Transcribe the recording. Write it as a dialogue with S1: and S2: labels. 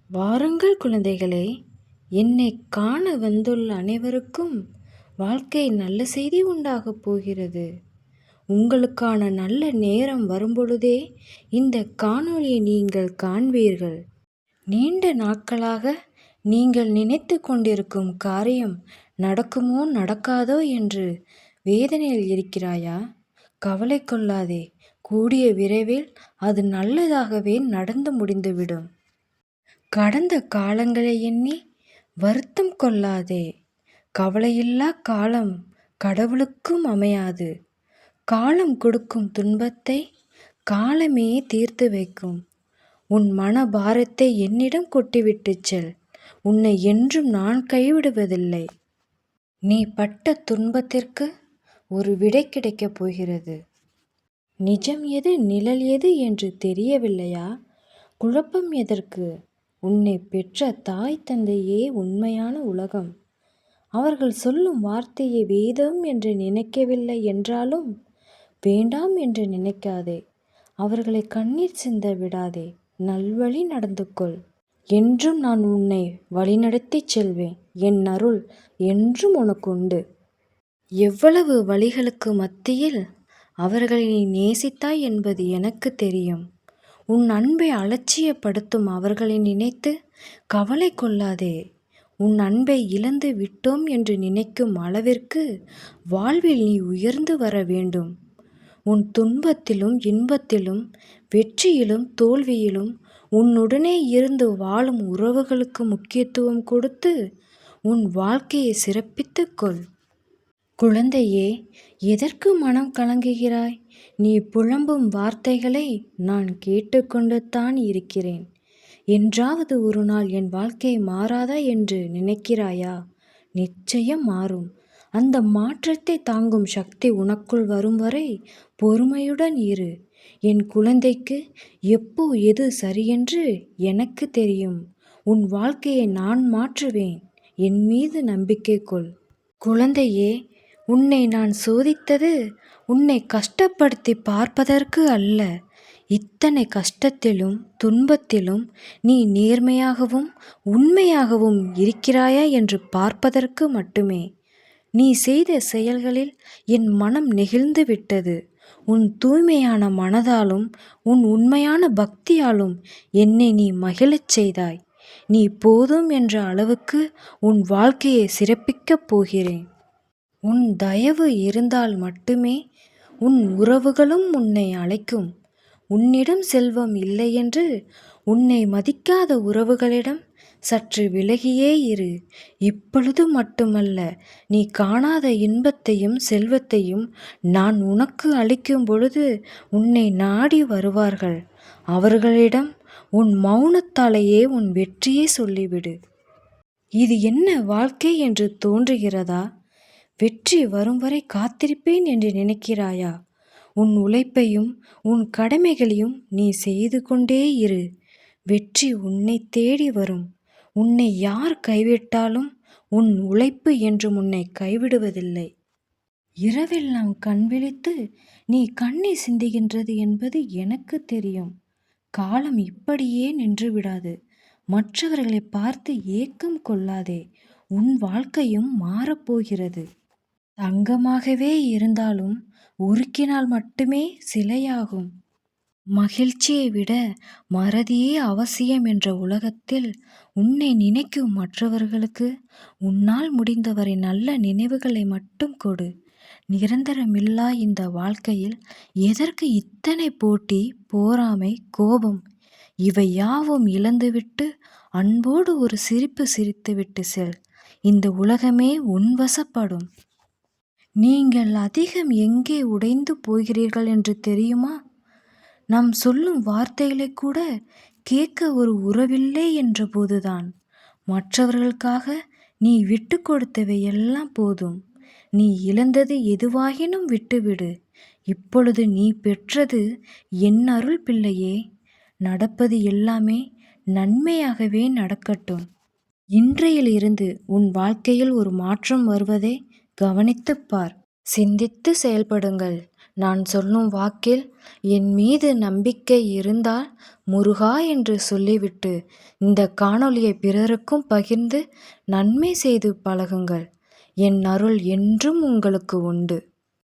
S1: வாருங்கள் குழந்தைகளே, என்னை காண வந்துள்ள அனைவருக்கும் வாழ்க்கை நல்ல செய்தி உண்டாகப் போகிறது. உங்களுக்கான நல்ல நேரம் வரும்பொழுதே இந்த காணொளியை நீங்கள் காண்பீர்கள். நீண்ட நாட்களாக நீங்கள் நினைத்து கொண்டிருக்கும் காரியம் நடக்குமோ நடக்காதோ என்று வேதனையில் இருக்கிறாயா? கவலை கொள்ளாதே, கூடிய விரைவில் அது நல்லதாகவே நடந்து முடிந்துவிடும். கடந்த காலங்களை எண்ணி வருத்தம் கொள்ளாதே. கவலையில்லா காலம் கடவுளுக்கும் அமையாது. காலம் கொடுக்கும் துன்பத்தை காலமே தீர்த்து வைக்கும். உன் மன பாரத்தை என்னிடம் கொட்டிவிட்டுச் செல். உன்னை என்றும் நான் கைவிடுவதில்லை. நீ பட்ட துன்பத்திற்கு ஒரு விடை கிடைக்கப் போகிறது. நிஜம் எது நிழல் எது என்று தெரியவில்லையா? குழப்பம் எதற்கு? உன்னை பெற்ற தாய் தந்தையே உண்மையான உலகம். அவர்கள் சொல்லும் வார்த்தையை வேதம் என்று நினைக்கவில்லை என்றாலும் வேண்டாம் என்று நினைக்காதே. அவர்களை கண்ணீர் சிந்த விடாதே. நல்வழி நடந்து கொள். என்றும் நான் உன்னை வழிநடத்தி செல்வேன். என் அருள் என்றும் உனக்கு உண்டு. எவ்வளவு வழிகளுக்கு மத்தியில் அவர்களை நீ நேசித்தாய் என்பது எனக்கு தெரியும். உன் அன்பை அலட்சியப்படுத்தும் அவர்களை நினைத்து கவலை கொள்ளாதே. உன் அன்பை இழந்து விட்டோம் என்று நினைக்கும் அளவிற்கு வாழ்வில் நீ உயர்ந்து வர வேண்டும். உன் துன்பத்திலும் இன்பத்திலும் வெற்றியிலும் தோல்வியிலும் உன்னுடனே இருந்து வாழும் உறவுகளுக்கு முக்கியத்துவம் கொடுத்து உன் வாழ்க்கையை சிறப்பித்துக் கொள். குழந்தையே, எதற்கு மனம் கலங்குகிறாய்? நீ புலம்பும் வார்த்தைகளை நான் கேட்டுக்கொண்டு தான் இருக்கிறேன். என்றாவது ஒரு நாள் என் வாழ்க்கை மாறாதா என்று நினைக்கிறாயா? நிச்சயம் மாறும். அந்த மாற்றத்தை தாங்கும் சக்தி உனக்குள் வரும் வரை பொறுமையுடன் இரு. என் குழந்தைக்கு எப்போ எது சரியென்று எனக்கு தெரியும். உன் வாழ்க்கையை நான் மாற்றுவேன். என் மீது நம்பிக்கை கொள். குழந்தையே, உன்னை நான் சோதித்தது உன்னை கஷ்டப்படுத்தி பார்ப்பதற்கு அல்ல. இத்தனை கஷ்டத்திலும் துன்பத்திலும் நீ நேர்மையாகவும் உண்மையாகவும் இருக்கிறாயா என்று பார்ப்பதற்கு மட்டுமே. நீ செய்த செயல்களில் என் மனம் நெகிழ்ந்து விட்டது. உன் தூய்மையான மனதாலும் உன் உண்மையான பக்தியாலும் என்னை நீ மகிழச் செய்தாய். நீ போதும் என்ற அளவுக்கு உன் வாழ்க்கையை சிறப்பிக்கப் போகிறேன். உன் தயவு இருந்தால் மட்டுமே உன் உறவுகளும் உன்னை அழைக்கும். உன்னிடம் செல்வம் இல்லையென்று உன்னை மதிக்காத உறவுகளிடம் சற்று விலகியே இரு. இப்பொழுது மட்டுமல்ல, நீ காணாத இன்பத்தையும் செல்வத்தையும் நான் உனக்கு அளிக்கும் பொழுது உன்னை நாடி வருவார்கள். அவர்களிடம் உன் மௌனத்தாலேயே உன் வெற்றியை சொல்லிவிடு. இது என்ன வாழ்க்கை என்று தோன்றுகிறதா? வெற்றி வரும் வரை காத்திருப்பேன் என்று நினைக்கிறாயா? உன் உழைப்பையும் உன் கடமைகளையும் நீ செய்து கொண்டே இரு. வெற்றி உன்னை தேடி வரும். உன்னை யார் கைவிட்டாலும் உன் உழைப்பு என்றும் உன்னை கைவிடுவதில்லை. இரவெல்லாம் கண் விழித்து நீ கண்ணீர் சிந்துகின்றது என்பது எனக்கு தெரியும். காலம் இப்படியே நின்று விடாது. மற்றவர்களை பார்த்து ஏக்கம் கொள்ளாதே. உன் வாழ்க்கையும் மாறப்போகிறது. தங்கமாகவே இருந்தாலும் உருக்கினால் மட்டுமே சிலையாகும். மகிழ்ச்சியை விட மறதியே அவசியம் என்ற உலகத்தில் உன்னை நினைக்கும் மற்றவர்களுக்கு உன்னால் முடிந்தவரை நல்ல நினைவுகளை மட்டும் கொடு. நிரந்தரமில்லா இந்த வாழ்க்கையில் எதற்கு இத்தனை போட்டி, பொறாமை, கோபம்? இவை யாவும் இழந்துவிட்டு அன்போடு ஒரு சிரிப்பு சிரித்துவிட்டு செல். இந்த உலகமே உன்வசப்படும். நீங்கள் அதிகம் எங்கே உடைந்து போகிறீர்கள் என்று தெரியுமா? நாம் சொல்லும் வார்த்தைகளை கூட கேட்க ஒரு உறவில்லை என்ற போதுதான். மற்றவர்களுக்காக நீ விட்டு கொடுத்தவை எல்லாம் போதும். நீ இழந்தது எதுவாகினும் விட்டுவிடு. இப்பொழுது நீ பெற்றது என் அருள் பிள்ளையே. நடப்பது எல்லாமே நன்மையாகவே நடக்கட்டும். இன்றையிலிருந்து உன் வாழ்க்கையில் ஒரு மாற்றம் வருவதை கவனித்துப் பார். சிந்தித்து செயல்படுங்கள். நான் சொல்லும் வாக்கில் என் மீது நம்பிக்கை இருந்தால் முருகா என்று சொல்லிவிட்டு இந்த காணொளியை பிறருக்கும் பகிர்ந்து நன்மை செய்து பழகுங்கள். என் அருள் என்றும் உங்களுக்கு உண்டு.